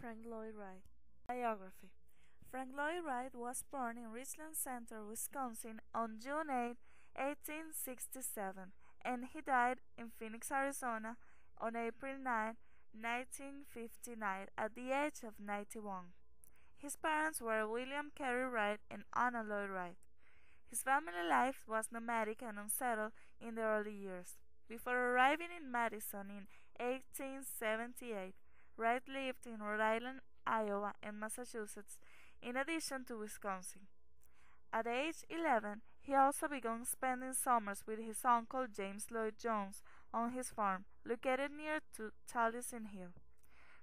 Frank Lloyd Wright. Biography. Frank Lloyd Wright was born in Richland Center, Wisconsin on June 8, 1867, and he died in Phoenix, Arizona on April 9, 1959, at the age of 91. His parents were William Carey Wright and Anna Lloyd Wright. His family life was nomadic and unsettled in the early years. Before arriving in Madison in 1878, Wright lived in Rhode Island, Iowa, and Massachusetts, in addition to Wisconsin. At age 11, he also began spending summers with his uncle James Lloyd Jones on his farm, located near to Taliesin Hill.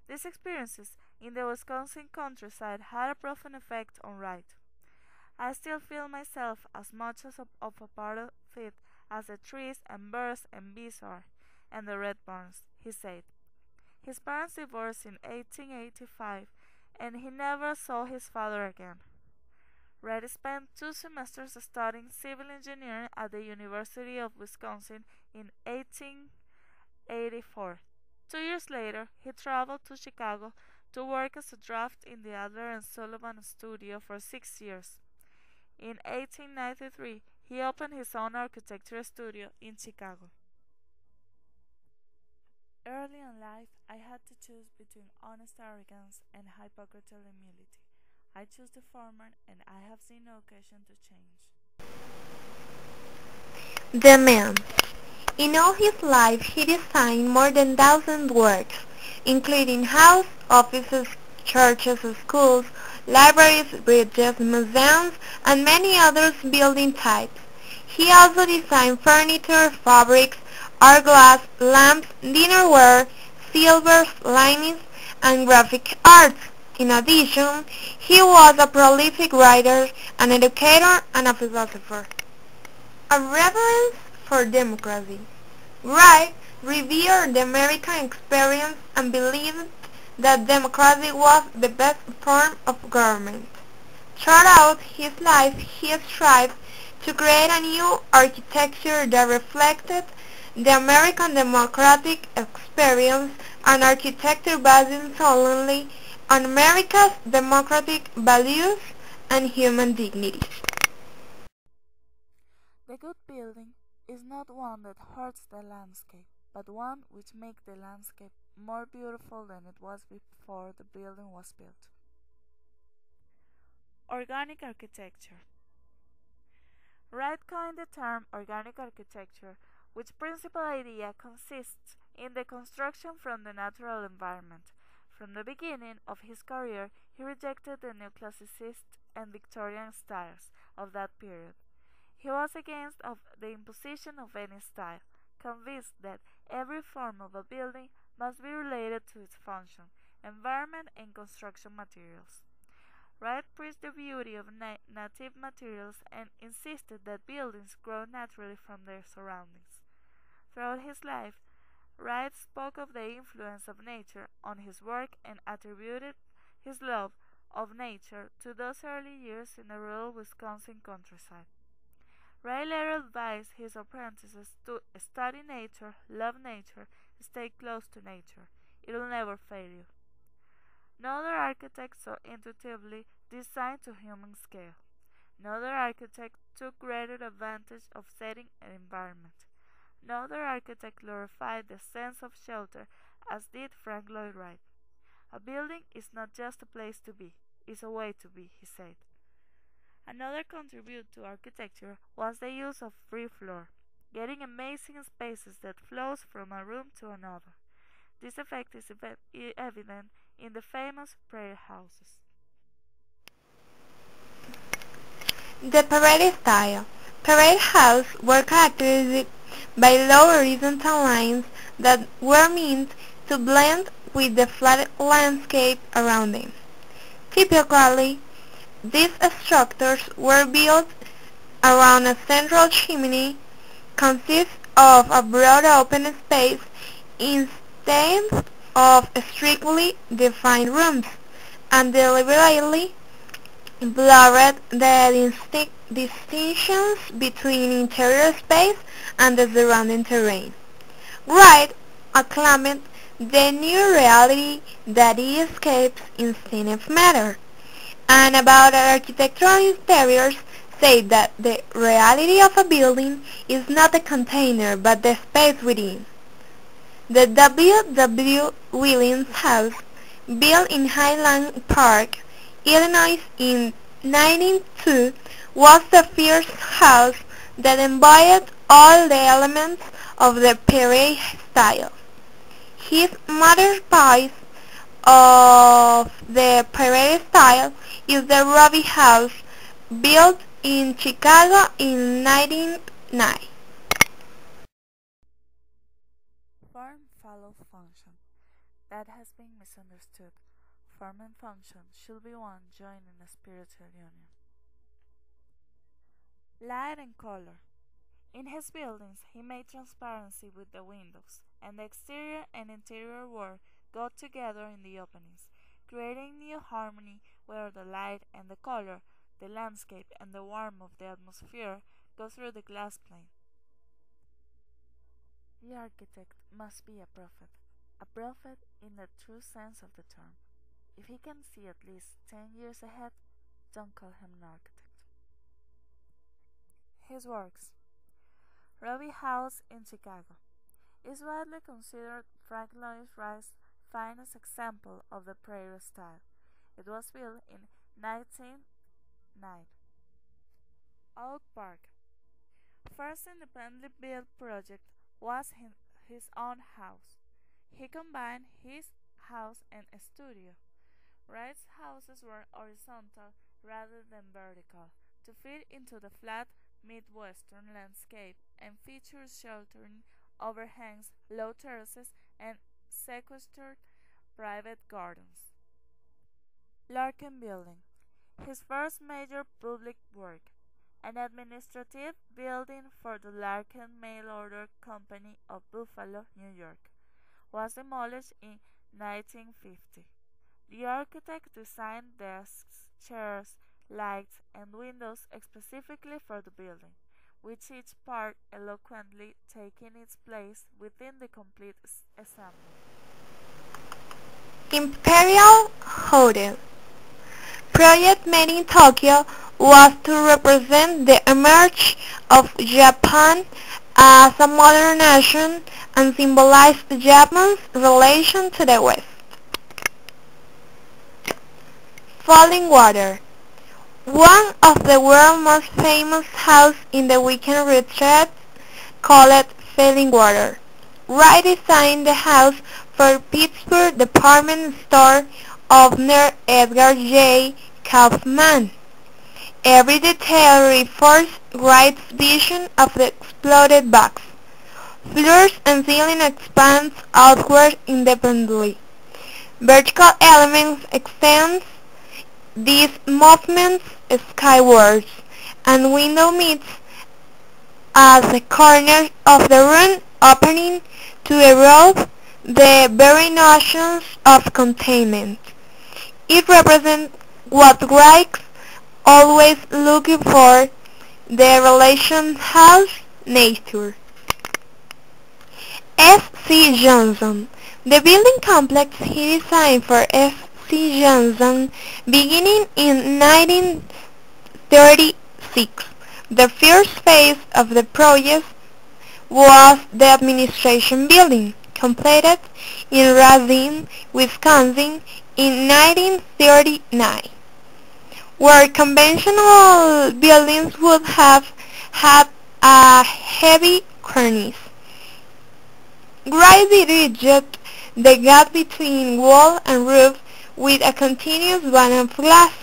These experiences in the Wisconsin countryside had a profound effect on Wright. I still feel myself as much of a part of it as the trees and birds and bees are, and the red barns, he said. His parents divorced in 1885, and he never saw his father again. Wright spent 2 semesters studying civil engineering at the University of Wisconsin in 1884. 2 years later, he traveled to Chicago to work as a draft in the Adler and Sullivan studio for 6 years. In 1893, he opened his own architecture studio in Chicago. Early in life, I had to choose between honest arrogance and hypocritical humility. I chose the former, and I have seen no occasion to change. The man. In all his life, he designed more than 1,000 works, including houses, offices, churches, schools, libraries, bridges, museums, and many other building types. He also designed furniture, fabrics, art glass, lamps, dinnerware, silvers, linings, and graphic arts. In addition, he was a prolific writer, an educator, and a philosopher. A reverence for democracy. Wright revered the American experience and believed that democracy was the best form of government. Throughout his life, he strived to create a new architecture that reflected the American democratic experience, an architecture based solely on America's democratic values and human dignity. The good building is not one that hurts the landscape, but one which makes the landscape more beautiful than it was before the building was built. Organic architecture. Wright coined the term organic architecture, which principal idea consists in the construction from the natural environment. From the beginning of his career, he rejected the neoclassicist and Victorian styles of that period. He was against the imposition of any style, convinced that every form of a building must be related to its function, environment, and construction materials. Wright preached the beauty of native materials and insisted that buildings grow naturally from their surroundings. Throughout his life, Wright spoke of the influence of nature on his work and attributed his love of nature to those early years in the rural Wisconsin countryside. Wright later advised his apprentices to study nature, love nature, stay close to nature. It will never fail you. No other architect so intuitively designed to human scale. No other architect took greater advantage of setting and environment. No other architect glorified the sense of shelter as did Frank Lloyd Wright. A building is not just a place to be, it's a way to be, he said. Another contribution to architecture was the use of free floor, getting amazing spaces that flows from a room to another. This effect is evident in the famous prayer houses. The parade style. Parade houses were characterized by low horizontal lines that were meant to blend with the flat landscape around them. Typically, these structures were built around a central chimney, consists of a broad open space instead of strictly defined rooms, and deliberately blurred the distinctions between interior space and the surrounding terrain. Wright acclaimed the new reality that it escapes instinct of matter. And about architectural interiors say that the reality of a building is not the container but the space within. The W. Williams House, built in Highland Park, Illinois in 1902, was the first house that embodied all the elements of the Prairie style. His masterpiece of the Prairie style is the Robbie House, built in Chicago in 1909. Form follows function. That has been misunderstood. Form and function should be one joined in a spiritual union. Light and color. In his buildings, he made transparency with the windows, and the exterior and interior world got together in the openings, creating new harmony where the light and the color, the landscape and the warmth of the atmosphere go through the glass plane. The architect must be a prophet in the true sense of the term. If he can see at least 10 years ahead, don't call him an architect. His works. Robbie House in Chicago is widely considered Frank Lloyd Wright's finest example of the prairie style. It was built in 1909. Oak Park. First independently built project was his own house. He combined his house and a studio. Wright's houses were horizontal rather than vertical to fit into the flat Midwestern landscape and featured sheltering overhangs, low terraces, and sequestered private gardens. Larkin Building, his first major public work, an administrative building for the Larkin Mail Order Company of Buffalo, New York, was demolished in 1950. The architect designed desks, chairs, lights, and windows specifically for the building, with each part eloquently taking its place within the complete ensemble. Imperial Hotel project made in Tokyo was to represent the emergence of Japan as a modern nation and symbolize Japan's relation to the West. Falling Water. One of the world's most famous houses in the weekend retreat called Falling Water. Wright designed the house for Pittsburgh department store owner Edgar J. Kaufman. Every detail reinforced Wright's vision of the exploded box. Floors and ceiling expand outward independently. Vertical elements extend these movements skywards, and window meets at the corner of the room, opening to erode the very notions of containment. It represents what Wright always looking for, the relation house-nature. F. C. Johnson. The building complex he designed for F. C. Johnson beginning in 1936. The first phase of the project was the administration building, completed in Racine, Wisconsin in 1939, where conventional buildings would have had a heavy cornice. Wright bridged the gap between wall and roof with a continuous band of glass.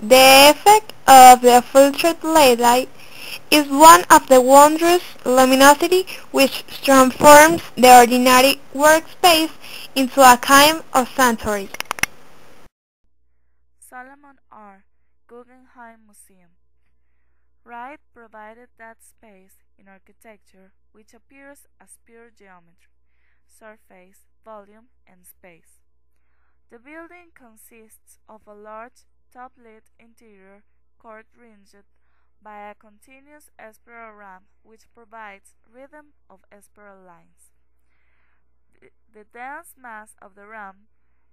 The effect of the filtered light is one of the wondrous luminosity which transforms the ordinary workspace into a kind of sanctuary. Solomon R. Guggenheim Museum. Wright provided that space in architecture which appears as pure geometry, surface, volume, and space. The building consists of a large, top-lit interior court ringed by a continuous spiral ramp which provides rhythm of spiral lines. The dense mass of the ramp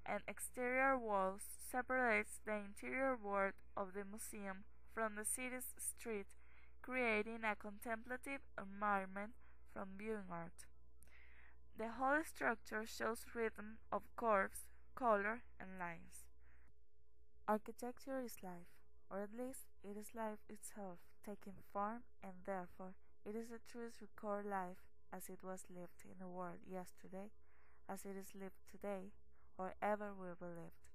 and exterior walls separates the interior world of the museum from the city's street, creating a contemplative environment from viewing art. The whole structure shows rhythm of curves, color, and lines. Architecture is life, or at least it is life itself taking form, and therefore it is the truest record life as it was lived in the world yesterday, as it is lived today, or ever will be lived.